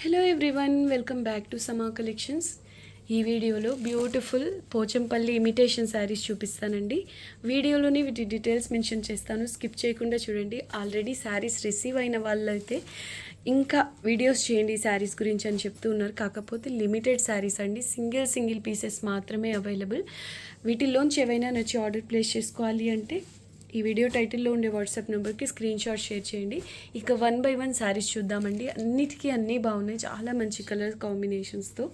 Hello everyone, welcome back to సమా collections. ఈ వీడియోలో బ్యూటిఫుల్ పోచంపల్లి ఇమిటేషన్ శారీస్ చూపిస్తానండి. వీడియోలోని వీటి డీటెయిల్స్ మెన్షన్ చేస్తాను, స్కిప్ చేయకుండా చూడండి. ఆల్రెడీ శారీస్ రిసీవ్ అయిన వాళ్ళైతే ఇంకా వీడియోస్ చేయండి శారీస్ గురించి అని చెప్తూ ఉన్నారు. కాకపోతే లిమిటెడ్ శారీస్ అండి, సింగిల్ పీసెస్ మాత్రమే అవైలబుల్. వీటిల్లోంచి ఏవైనా నచ్చి ఆర్డర్ ప్లేస్ చేసుకోవాలి అంటే ఈ వీడియో టైటిల్లో ఉండే వాట్సాప్ నెంబర్కి స్క్రీన్ షాట్ షేర్ చేయండి. ఇక 1 by 1 శారీస్ చూద్దామండి. అన్నిటికీ అన్నీ బాగున్నాయి, చాలా మంచి కలర్ కాంబినేషన్స్తో.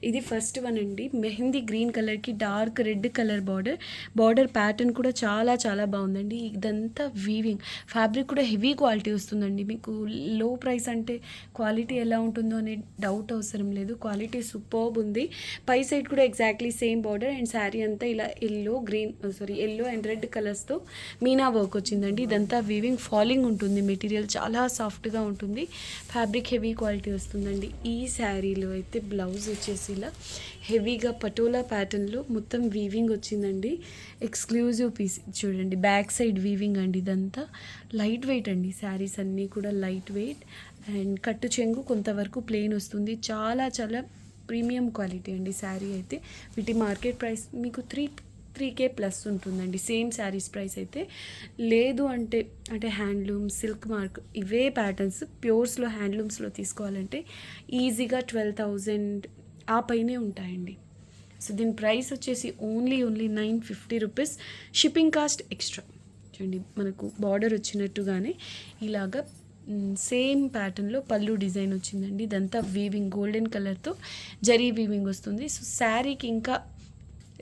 ఇది ఫస్ట్ వన్ అండి, మెహందీ గ్రీన్ కలర్కి dark red colour border pattern కూడా చాలా బాగుందండి. ఇదంతా వీవింగ్ ఫ్యాబ్రిక్ కూడా హెవీ క్వాలిటీ వస్తుందండి. మీకు లో ప్రైస్ అంటే క్వాలిటీ ఎలా ఉంటుందో అనే డౌట్ అవసరం లేదు, క్వాలిటీ సూపర్బ్ ఉంది. పై సైడ్ కూడా exactly same border and sari అంతా ఇలా ఎల్లో అండ్ రెడ్ కలర్స్తో మీనా వర్క్ వచ్చిందండి. ఇదంతా వీవింగ్ ఫాలింగ్ ఉంటుంది, మెటీరియల్ చాలా సాఫ్ట్గా ఉంటుంది, ఫ్యాబ్రిక్ హెవీ క్వాలిటీ వస్తుందండి. ఈ శారీలో అయితే బ్లౌజ్ వచ్చేసి ఇలా హెవీగా పటోలా ప్యాటర్న్లో మొత్తం వీవింగ్ వచ్చిందండి. ఎక్స్క్లూజివ్ పీస్ చూడండి, బ్యాక్ సైడ్ వీవింగ్ అండి. ఇదంతా లైట్ వెయిట్ అండి, శారీస్ అన్నీ కూడా లైట్ వెయిట్ అండ్ కట్టు చెంగు కొంతవరకు ప్లెయిన్ వస్తుంది. చాలా ప్రీమియం క్వాలిటీ అండి శారీ అయితే. వీటి మార్కెట్ ప్రైస్ మీకు 3K ప్లస్ ఉంటుందండి. సేమ్ శారీస్ ప్రైస్ అయితే లేదు అంటే హ్యాండ్లూమ్, సిల్క్ మార్క్ ఇవే ప్యాటర్న్స్ ప్యూర్స్లో హ్యాండ్లూమ్స్లో తీసుకోవాలంటే ఈజీగా 12,000 ఆ పైనే ఉంటాయండి. సో దీని ప్రైస్ వచ్చేసి only 950 rupees, shipping cost extra. చూడండి, మనకు బార్డర్ వచ్చినట్టుగానే ఇలాగా సేమ్ ప్యాటర్న్లో పళ్ళు డిజైన్ వచ్చిందండి. ఇదంతా వీవింగ్ గోల్డెన్ కలర్తో జరీ వీవింగ్ వస్తుంది. సో శారీకి ఇంకా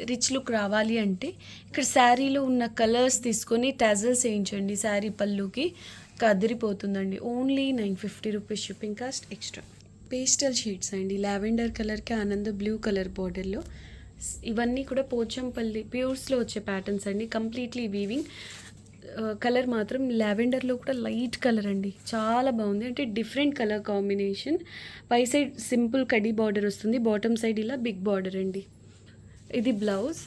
రిచ్ లుక్ రావాలి అంటే ఇక్కడ శారీలో ఉన్న కలర్స్ తీసుకొని టాజల్స్ వేయించండి శారీ పళ్ళుకి, అదిరిపోతుందండి. Only 950 rupees, shipping cost extra. Pastel shades అండి, లావెండర్ కలర్కి ఆనంద బ్లూ కలర్ బార్డర్లో. ఇవన్నీ కూడా పోచంపల్లి ప్యూర్స్లో వచ్చే ప్యాటర్న్స్ అండి, కంప్లీట్లీ వీవింగ్. కలర్ మాత్రం లావెండర్లో కూడా లైట్ కలర్ అండి, చాలా బాగుంది. అంటే డిఫరెంట్ కలర్ కాంబినేషన్. పై సైడ్ సింపుల్ కడ్డీ బార్డర్ వస్తుంది, బాటమ్ సైడ్ ఇలా బిగ్ బార్డర్ అండి. ఇది బ్లౌజ్,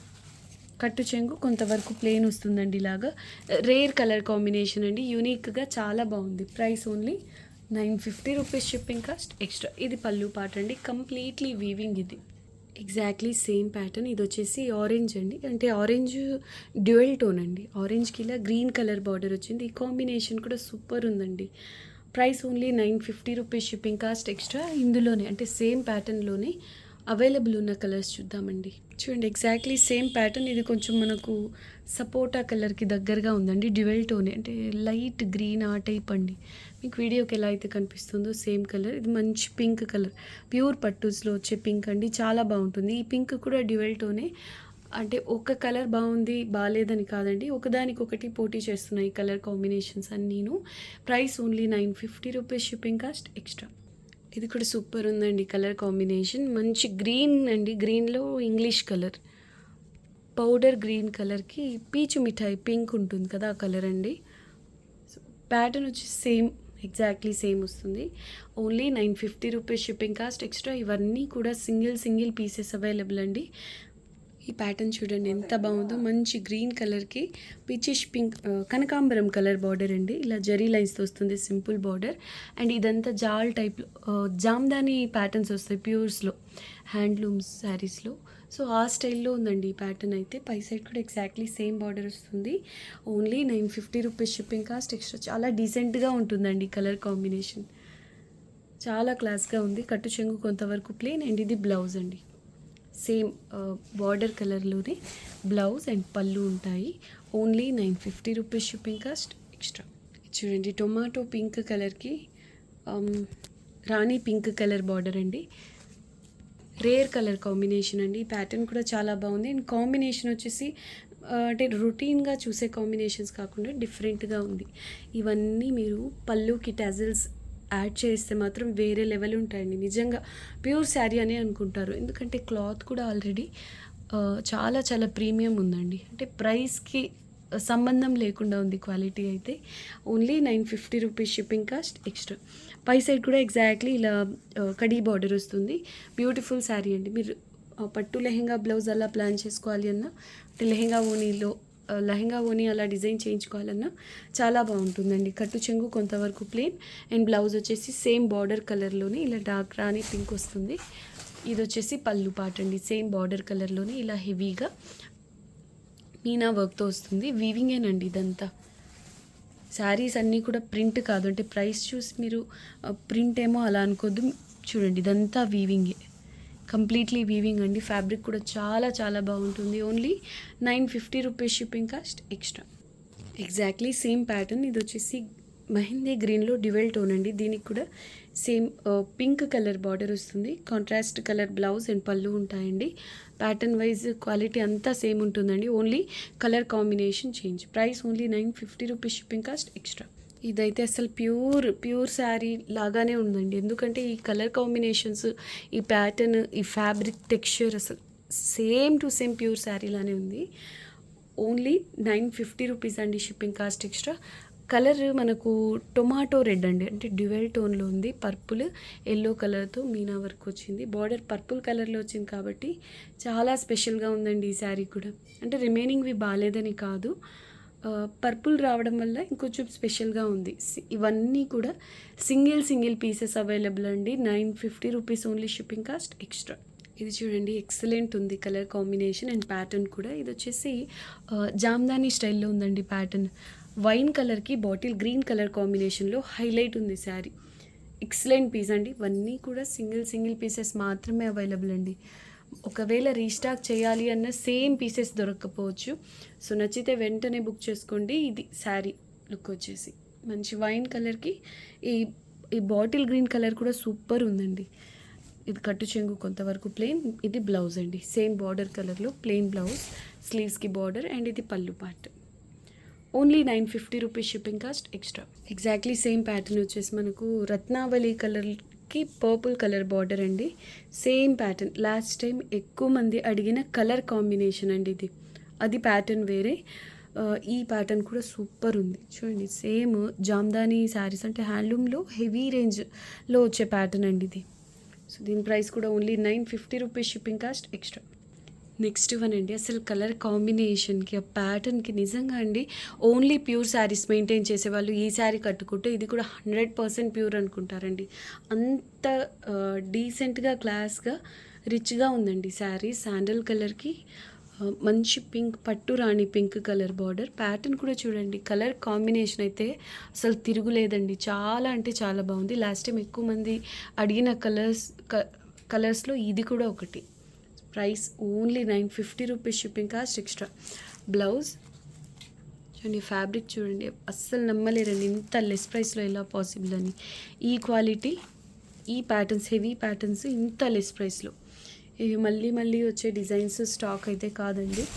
కట్టు చెంగు కొంతవరకు ప్లెయిన్ వస్తుందండి. ఇలాగా రేర్ కలర్ కాంబినేషన్ అండి, యూనిక్గా చాలా బాగుంది. Price only 950 rupees, shipping cost extra. ఇది పళ్ళు పాట అండి, కంప్లీట్లీ వీవింగ్. ఇది ఎగ్జాక్ట్లీ సేమ్ ప్యాటర్న్. ఇది వచ్చేసి ఆరెంజ్ అండి, అంటే ఆరెంజ్ డ్యూయల్ టోన్ అండి. ఆరెంజ్కి ఇలా గ్రీన్ కలర్ బార్డర్ వచ్చింది. ఈ కాంబినేషన్ కూడా సూపర్ ఉందండి. Price only 950 rupees, shipping cost extra. ఇందులోనే అంటే సేమ్ ప్యాటర్న్లోనే అవైలబుల్ ఉన్న కలర్స్ చూద్దామండి. చూడండి, ఎగ్జాక్ట్లీ సేమ్ ప్యాటర్న్. ఇది కొంచెం మనకు సపోటా కలర్కి దగ్గరగా ఉందండి, డ్యూయల్ టోన్ అంటే లైట్ గ్రీన్ ఆ టైప్ అండి. మీకు వీడియోకి ఎలా అయితే కనిపిస్తుందో సేమ్ కలర్. ఇది మంచి పింక్ కలర్, ప్యూర్ పట్టూస్లో వచ్చే పింక్ అండి, చాలా బాగుంటుంది. ఈ పింక్ కూడా డ్యూయల్ టోనే, అంటే ఒక కలర్ బాగుంది బాగాలేదని కాదండి, ఒకదానికొకటి పోటీ చేస్తున్నాయి ఈ కలర్ కాంబినేషన్స్ అన్నీను. Price only 950 rupees, shipping cost extra. ఇది కూడా సూపర్ ఉందండి కలర్ కాంబినేషన్. మంచి గ్రీన్ అండి, గ్రీన్లో ఇంగ్లీష్ కలర్, పౌడర్ గ్రీన్ కలర్కి పీచు మిఠాయి పింక్ ఉంటుంది కదా ఆ కలర్ అండి. ప్యాటర్న్ వచ్చి సేమ్, ఎగ్జాక్ట్లీ సేమ్ వస్తుంది. Only 950 rupees, shipping cost extra. ఇవన్నీ కూడా సింగిల్ పీసెస్ అవైలబుల్ అండి. ఈ ప్యాటర్న్ చూడండి ఎంత బాగుందో, మంచి గ్రీన్ కలర్కి పిచిష్ పింక్ కనకాంబరం కలర్ బార్డర్ అండి. ఇలా జరీ లైన్స్తో వస్తుంది సింపుల్ బార్డర్. అండ్ ఇదంతా జాల్ టైప్లో జామ్దాని ప్యాటర్న్స్ వస్తాయి ప్యూర్స్లో, హ్యాండ్లూమ్స్ శారీస్లో. సో ఆ స్టైల్లో ఉందండి ఈ ప్యాటర్న్ అయితే. పై సైడ్ కూడా ఎగ్జాక్ట్లీ సేమ్ బార్డర్ వస్తుంది. Only 950 rupees, shipping cost extra. చాలా డీసెంట్గా ఉంటుందండి కలర్ కాంబినేషన్, చాలా క్లాస్గా ఉంది. కట్టు చెంగు కొంతవరకు ప్లెయిన్ అండ్ ఇది బ్లౌజ్ అండి. సేమ్ బార్డర్ కలర్లోనే బ్లౌజ్ అండ్ పళ్ళు ఉంటాయి. Only 950 rupees, shipping cost extra. చూడండి, టొమాటో పింక్ కలర్కి రాణి పింక్ కలర్ బార్డర్ అండి, రేర్ కలర్ కాంబినేషన్ అండి. ఈ ప్యాటర్న్ కూడా చాలా బాగుంది. అండ్ కాంబినేషన్ వచ్చేసి అంటే రొటీన్గా చూసే కాంబినేషన్స్ కాకుండా డిఫరెంట్గా ఉంది. ఇవన్నీ మీరు పళ్ళుకి టజల్స్ యాడ్ చేస్తే మాత్రం వేరే లెవెల్ ఉంటాయండి. నిజంగా ప్యూర్ శారీ అనే అనుకుంటారు, ఎందుకంటే క్లాత్ కూడా ఆల్రెడీ చాలా ప్రీమియం ఉందండి. అంటే ప్రైస్కి సంబంధం లేకుండా ఉంది క్వాలిటీ అయితే. Only 950 rupees, shipping cost extra. పై సైడ్ కూడా ఎగ్జాక్ట్లీ ఇలా కడీ బార్డర్ వస్తుంది. బ్యూటిఫుల్ శారీ అండి. మీరు పట్టు లెహెంగా బ్లౌజ్ అలా ప్లాన్ చేసుకోవాలి అన్న, అంటే లెహెంగా ఓనీలో లెహంగా ఓని అలా డిజైన్ చేయించుకోవాలన్నా చాలా బాగుంటుందండి. కట్టు చెంగు కొంతవరకు ప్లెయిన్ అండ్ బ్లౌజ్ వచ్చేసి సేమ్ బార్డర్ కలర్లోనే ఇలా డార్క్ రాణి పింక్ వస్తుంది. ఇది వచ్చేసి పళ్ళు పార్ట్ అండి. సేమ్ బార్డర్ కలర్లోనే ఇలా హెవీగా మీనా వర్క్తో వస్తుంది. వీవింగేనండి ఇదంతా. శారీస్ అన్నీ కూడా ప్రింట్ కాదు, అంటే ప్రైస్ చూసి మీరు ప్రింట్ ఏమో అలా అనుకోద్దు. చూడండి ఇదంతా వీవింగే, కంప్లీట్లీ వీవింగ్ అండి. ఫ్యాబ్రిక్ కూడా చాలా చాలా బాగుంటుంది. Only 950 rupees shipping cost extra. Exactly same pattern. ఇది వచ్చేసి మెహందీ గ్రీన్లో డ్యువెల్ టోన్ అండి. దీనికి కూడా సేమ్ పింక్ కలర్ బార్డర్ వస్తుంది. కాంట్రాస్ట్ కలర్ బ్లౌజ్ అండ్ పళ్ళు ఉంటాయండి. ప్యాటర్న్ వైజ్ క్వాలిటీ అంతా సేమ్ ఉంటుందండి. Only colour combination change. Price only 950 rupees shipping cost extra. ఇదైతే అసలు ప్యూర్ శారీ లాగానే ఉందండి. ఎందుకంటే ఈ కలర్ కాంబినేషన్స్, ఈ ప్యాటర్న్, ఈ ఫ్యాబ్రిక్ టెక్స్చర్ అసలు same to same pure sari లానే ఉంది. ఓన్లీ 950 రూపీస్ అండి షిప్పింగ్ కాస్ట్ ఎక్స్ట్రా. కలర్ మనకు టొమాటో రెడ్ అండి, అంటే డ్యువెల్ టోన్లో ఉంది. పర్పుల్ ఎల్లో కలర్తో మీనా వర్క్ వచ్చింది. బార్డర్ పర్పుల్ కలర్లో వచ్చింది కాబట్టి చాలా స్పెషల్గా ఉందండి ఈ శారీ కూడా. అంటే రిమైనింగ్వి బాగాలేదని కాదు, పర్పుల్ రావడం వల్ల ఇంకొంచెం స్పెషల్గా ఉంది. ఇవన్నీ కూడా సింగిల్ పీసెస్ అవైలబుల్ అండి. 950 rupees only shipping cost extra. ఇది చూడండి ఎక్సలెంట్ ఉంది కలర్ కాంబినేషన్ అండ్ ప్యాటర్న్ కూడా. ఇది వచ్చేసి జామ్దాని స్టైల్లో ఉందండి ప్యాటర్న్. వైన్ కలర్కి బాటిల్ గ్రీన్ కలర్ కాంబినేషన్లో హైలైట్ ఉంది శారీ. ఎక్సలెంట్ పీస్ అండి. ఇవన్నీ కూడా సింగిల్ పీసెస్ మాత్రమే అవైలబుల్ అండి. ఒకవేళ రీస్టాక్ చేయాలి అన్న సేమ్ పీసెస్ దొరకకపోవచ్చు. సో నచ్చితే వెంటనే బుక్ చేసుకోండి. ఇది శారీ లుక్ వచ్చేసి మంచి వైన్ కలర్కి ఈ బాటిల్ గ్రీన్ కలర్ కూడా సూపర్ ఉందండి. ఇది కట్టు చెంగు కొంతవరకు ప్లెయిన్. ఇది బ్లౌజ్ అండి, సేమ్ బార్డర్ కలర్లో ప్లెయిన్ బ్లౌజ్, స్లీవ్స్కి బార్డర్ అండ్ ఇది పళ్ళు part. Only 950 rupees shipping cost extra. Exactly same pattern వచ్చేసి మనకు రత్నావళి కలర్కి పర్పుల్ కలర్ బార్డర్ అండి. Same pattern. లాస్ట్ టైం ఎక్కువ మంది అడిగిన కలర్ కాంబినేషన్ అండి ఇది. అది ప్యాటర్న్ వేరే, ఈ ప్యాటర్న్ కూడా సూపర్ ఉంది. చూడండి సేమ్ జామ్దాని శారీస్, అంటే హ్యాండ్లూమ్లో హెవీ రేంజ్లో వచ్చే ప్యాటర్న్ అండి ఇది. సో దీని ప్రైస్ కూడా only 950 rupees shipping cost extra. Next one అండి, అసలు కలర్ కాంబినేషన్కి ఆ ప్యాటర్న్కి నిజంగా అండి ఓన్లీ ప్యూర్ శారీస్ మెయింటైన్ చేసేవాళ్ళు ఈ శారీ కట్టుకుంటే ఇది కూడా 100% ప్యూర్ అనుకుంటారండి. అంత డీసెంట్గా, క్లాస్గా, రిచ్గా ఉందండి శారీ. శాండల్ కలర్కి మంచి పింక్, పట్టు రాణి పింక్ కలర్ బార్డర్. ప్యాటర్న్ కూడా చూడండి, కలర్ కాంబినేషన్ అయితే అసలు తిరుగులేదండి. చాలా అంటే చాలా బాగుంది. లాస్ట్ టైం ఎక్కువ మంది అడిగిన కలర్స్లో ఇది కూడా ఒకటి. Price only 950 rupees shipping cost extra. Blouse చూడండి, ఫ్యాబ్రిక్ చూడండి, అస్సలు నమ్మలేరండి ఇంత లెస్ ప్రైస్లో ఎలా పాసిబుల్ అని. ఈ క్వాలిటీ, ఈ ప్యాటర్న్స్, హెవీ ప్యాటర్న్స్ ఇంత లెస్ ప్రైస్లో. ఇవి మళ్ళీ వచ్చే డిజైన్స్ స్టాక్ అయితే కాదండి.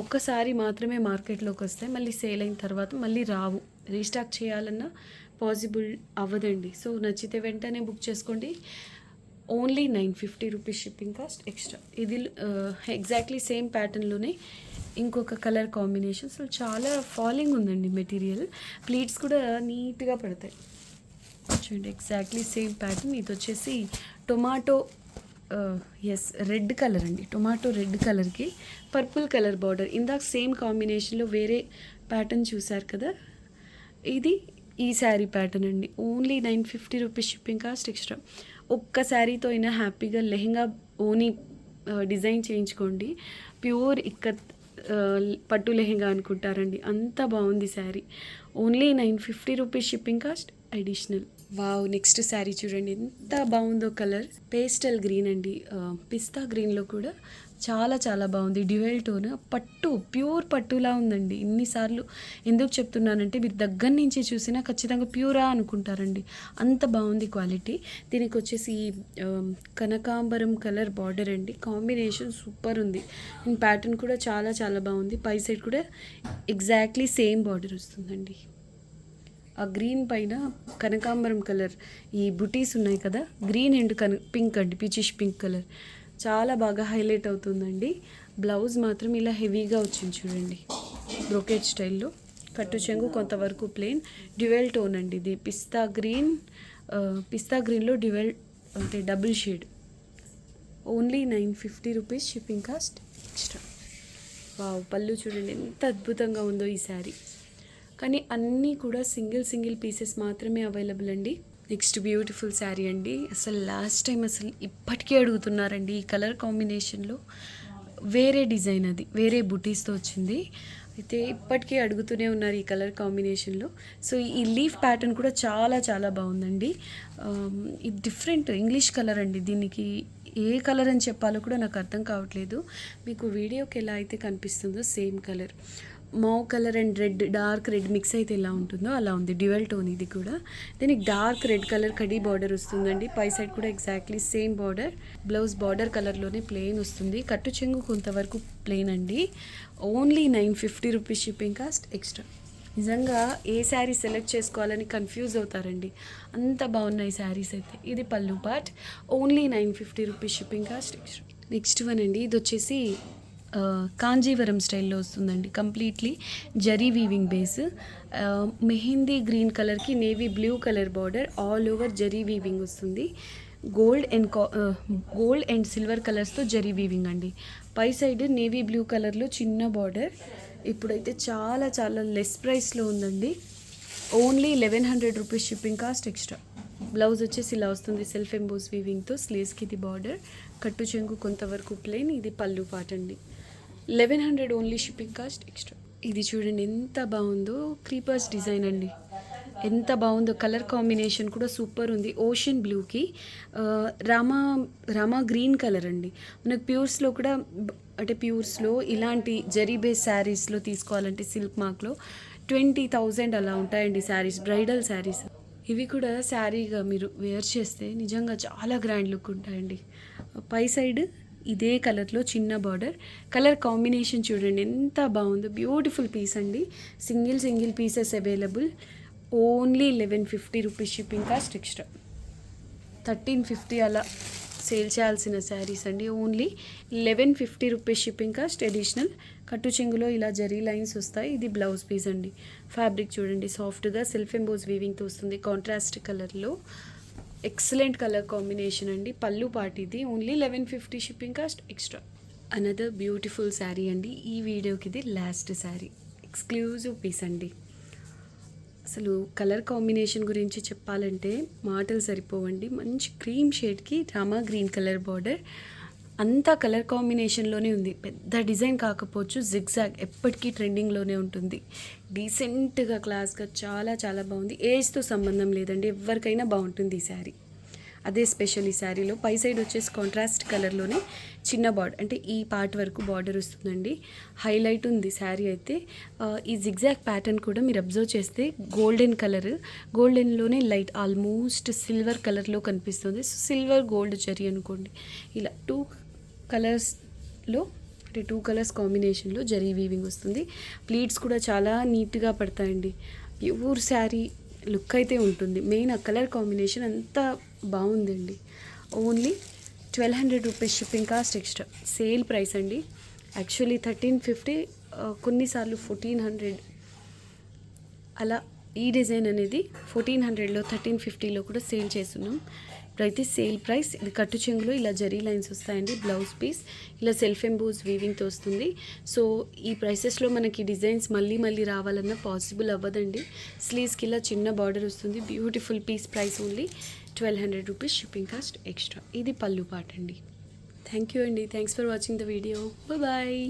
ఒక్కసారి మాత్రమే మార్కెట్లోకి వస్తాయి, మళ్ళీ సేల్ అయిన తర్వాత మళ్ళీ రావు. రీస్టాక్ చేయాలన్నా పాసిబుల్ అవ్వదండి. సో నచ్చితే వెంటనే బుక్ చేసుకోండి. Only 950 rupees shipping cost extra. ఇది ఎగ్జాక్ట్లీ సేమ్ ప్యాటర్న్లోనే ఇంకొక కలర్ కాంబినేషన్. అసలు చాలా ఫాలింగ్ ఉందండి మెటీరియల్. ప్లీట్స్ కూడా నీట్గా పడతాయి. చూడండి ఎగ్జాక్ట్లీ సేమ్ ప్యాటర్న్. ఇది వచ్చేసి టొమాటో రెడ్ కలర్ అండి. టొమాటో రెడ్ కలర్కి పర్పుల్ కలర్ బార్డర్. ఇందాక సేమ్ కాంబినేషన్లో వేరే ప్యాటర్న్ చూసారు కదా, ఇది ఈ శారీ ప్యాటర్న్ అండి. Only 950 rupees shipping cost extra. ఒక్క శారీతో అయినా హ్యాపీగా లెహంగా ఓని డిజైన్ చేయించుకోండి. ప్యూర్ ఇక్కత్ పట్టు లెహంగా అనుకుంటారండి, అంత బాగుంది sari. Only 950 rupees shipping cost additional. Wow, next sari చూడండి ఎంత బాగుందో. కలర్ పేస్టల్ గ్రీన్ అండి, పిస్తా గ్రీన్లో కూడా చాలా బాగుంది. డ్యూయల్ టోన్, పట్టు, ప్యూర్ పట్టులా ఉందండి. ఇన్నిసార్లు ఎందుకు చెప్తున్నానంటే మీరు దగ్గర నుంచి చూసినా ఖచ్చితంగా ప్యూరా అనుకుంటారండి, అంత బాగుంది క్వాలిటీ. దీనికి వచ్చేసి కనకాంబరం కలర్ బార్డర్ అండి. కాంబినేషన్ సూపర్ ఉంది అండ్ ప్యాటర్న్ కూడా చాలా బాగుంది. పై సైడ్ కూడా ఎగ్జాక్ట్లీ సేమ్ బార్డర్ వస్తుందండి. ఆ గ్రీన్ పైన కనకాంబరం కలర్ ఈ బుటీస్ ఉన్నాయి కదా, గ్రీన్ అండ్ పింక్ అండి, పీచిష్ పింక్ కలర్ చాలా బాగా హైలైట్ అవుతుందండి. బ్లౌజ్ మాత్రం ఇలా హెవీగా వచ్చింది చూడండి, బ్రోకెట్ స్టైల్లో. కట్టు చెంగు కొంతవరకు ప్లెయిన్. డ్యువెల్ టోన్ అండి ఇది. పిస్తా గ్రీన్లో డ్యువెల్ అంటే double shade. Only 950 rupees shipping cost extra. Wow, పళ్ళు చూడండి ఎంత అద్భుతంగా ఉందో ఈ శారీ. కానీ అన్నీ కూడా సింగిల్ పీసెస్ మాత్రమే అవైలబుల్ అండి. నెక్స్ట్ బ్యూటిఫుల్ శారీ అండి. అసలు లాస్ట్ టైం అసలు ఇప్పటికీ అడుగుతున్నారండి ఈ కలర్ కాంబినేషన్లో. వేరే డిజైన్, అది వేరే బుటీస్తో వచ్చింది. అయితే ఇప్పటికీ అడుగుతూనే ఉన్నారు ఈ కలర్ కాంబినేషన్లో. సో ఈ లీఫ్ ప్యాటర్న్ కూడా చాలా బాగుందండి. ఇది డిఫరెంట్ ఇంగ్లీష్ కలర్ అండి. దీనికి ఏ కలర్ అని చెప్పాలో కూడా నాకు అర్థం కావట్లేదు. మీకు వీడియోకి ఎలా అయితే కనిపిస్తుందో same colour, mauve colour and red, dark red mix అయితే ఎలా ఉంటుందో అలా ఉంది. డ్యూయల్ టోన్ ఇది కూడా. దీనికి dark red colour khadi border వస్తుందండి. పై సైడ్ కూడా exactly same border. Blouse border కలర్లోనే ప్లెయిన్ వస్తుంది. కట్టు చెంగు కొంతవరకు ప్లెయిన్ అండి. Only 950 rupees shipping cost extra. నిజంగా ఏ శారీ సెలెక్ట్ చేసుకోవాలని కన్ఫ్యూజ్ అవుతారండి, అంత బాగున్నాయి శారీస్ అయితే. ఇది పళ్ళు part, only 950 rupees shipping cost extra. Next one అండి, ఇది వచ్చేసి కాంజీవరం స్టైల్లో వస్తుందండి. Completely zari weaving base, mehndi green కలర్కి navy blue colour border, all over zari weaving వస్తుంది. గోల్డ్ అండ్ సిల్వర్ కలర్స్తో జరీ వీవింగ్ అండి. పై సైడ్ నేవీ బ్లూ కలర్లో చిన్న బార్డర్. ఇప్పుడైతే చాలా లెస్ ప్రైస్లో ఉందండి. Only 1100 rupees shipping cost extra. Blouse వచ్చేసి ఇలా వస్తుంది, సెల్ఫ్ ఎంబోస్ వీవింగ్తో. స్లీవ్స్కి ఇది బార్డర్, కట్టు చెంగు కొంతవరకు ప్లెయిన్. ఇది పళ్ళు పాట అండి. 1100 ఓన్లీ షిప్పింగ్ కాస్ట్ ఎక్స్ట్రా. ఇది చూడండి ఎంత బాగుందో, క్రీపర్స్ డిజైన్ అండి. ఎంత బాగుందో, కలర్ కాంబినేషన్ కూడా సూపర్ ఉంది. ఓషన్ బ్లూకి రామా గ్రీన్ కలర్ అండి. మనకు ప్యూర్స్లో కూడా, అంటే ప్యూర్స్లో ఇలాంటి జరీ బేస్ శారీస్లో తీసుకోవాలంటే సిల్క్ మార్క్లో 20,000 అలా ఉంటాయండి శారీస్, బ్రైడల్ శారీస్. ఇవి కూడా శారీగా మీరు వేర్ చేస్తే నిజంగా చాలా గ్రాండ్ లుక్ ఉంటాయండి. పై సైడ్ ఇదే కలర్లో చిన్న బార్డర్. కలర్ కాంబినేషన్ చూడండి ఎంత బాగుందో, బ్యూటిఫుల్ పీస్ అండి. Single pieces available. Only 1150 rupees shipping cost extra. 1350 అలా సేల్ చేయాల్సిన శారీస్ అండి. Only 1150 rupees shipping cost additional. కట్టు చెంగులో ఇలా జరీ లైన్స్ వస్తాయి. ఇది బ్లౌజ్ పీస్ అండి. ఫ్యాబ్రిక్ చూడండి సాఫ్ట్గా సెల్ఫ్ ఎంబోస్ వీవింగ్తో వస్తుంది, కాంట్రాస్ట్ కలర్లో. ఎక్సలెంట్ కలర్ కాంబినేషన్ అండి. పళ్ళు పార్ట్ ఇది. Only 1150 shipping cost extra. Another beautiful sari అండి. ఈ వీడియోకి ఇది లాస్ట్ శారీ, ఎక్స్క్లూజివ్ పీస్ అండి. అసలు కలర్ కాంబినేషన్ గురించి చెప్పాలంటే మాటలు సరిపోవండి. మంచి క్రీమ్ షేడ్కి రామా గ్రీన్ కలర్ బార్డర్. అంతా కలర్ కాంబినేషన్లోనే ఉంది. పెద్ద డిజైన్ కాకపోవచ్చు, జిగ్జాగ్ ఎప్పటికీ ట్రెండింగ్లోనే ఉంటుంది. డీసెంట్గా, క్లాస్గా చాలా బాగుంది. ఏజ్తో సంబంధం లేదండి, ఎవరికైనా బాగుంటుంది ఈ శారీ. అదే స్పెషల్ ఈ శారీలో. పై సైడ్ వచ్చేసి కాంట్రాస్ట్ కలర్లోనే చిన్న బార్డర్, అంటే ఈ పార్ట్ వరకు బార్డర్ వస్తుందండి. హైలైట్ ఉంది శారీ అయితే. ఈ జిగ్జాగ్ ప్యాటర్న్ కూడా మీరు అబ్జర్వ్ చేస్తే గోల్డెన్ కలర్, గోల్డెన్లోనే లైట్ ఆల్మోస్ట్ సిల్వర్ కలర్లో కనిపిస్తుంది. సో సిల్వర్ గోల్డ్ జరీ అనుకోండి. ఇలా 2 కలర్స్లో, అంటే 2 కలర్స్ కాంబినేషన్లో జరీ వీవింగ్ వస్తుంది. ప్లీట్స్ కూడా చాలా నీట్గా పడతాయండి. ప్యూర్ శారీ లుక్ అయితే ఉంటుంది. మెయిన్ ఆ కలర్ కాంబినేషన్ అంతా బాగుందండి. Only 1200 rupees shipping cost extra. Sale price అండి. యాక్చువల్లీ 1350, కొన్నిసార్లు 1400 అలా. ఈ డిజైన్ అనేది 1400లో 1350లో కూడా సేల్ చేస్తున్నాం. ఇప్పుడైతే సేల్ ప్రైస్. ఇది కట్టు చెంగులో ఇలా జరీ లైన్స్ వస్తాయండి. బ్లౌజ్ పీస్ ఇలా సెల్ఫ్ ఎంబోస్ వీవింగ్తో వస్తుంది. సో ఈ ప్రైసెస్లో మనకి డిజైన్స్ మళ్ళీ రావాలన్నా పాసిబుల్ అవ్వదండి. స్లీవ్స్కి ఇలా చిన్న బార్డర్ వస్తుంది. Beautiful piece. Price only 1200 rupees shipping cost extra. ఇది పళ్ళు పార్ట్ అండి. థ్యాంక్ యూ అండి. Thanks for watching the video. Bye.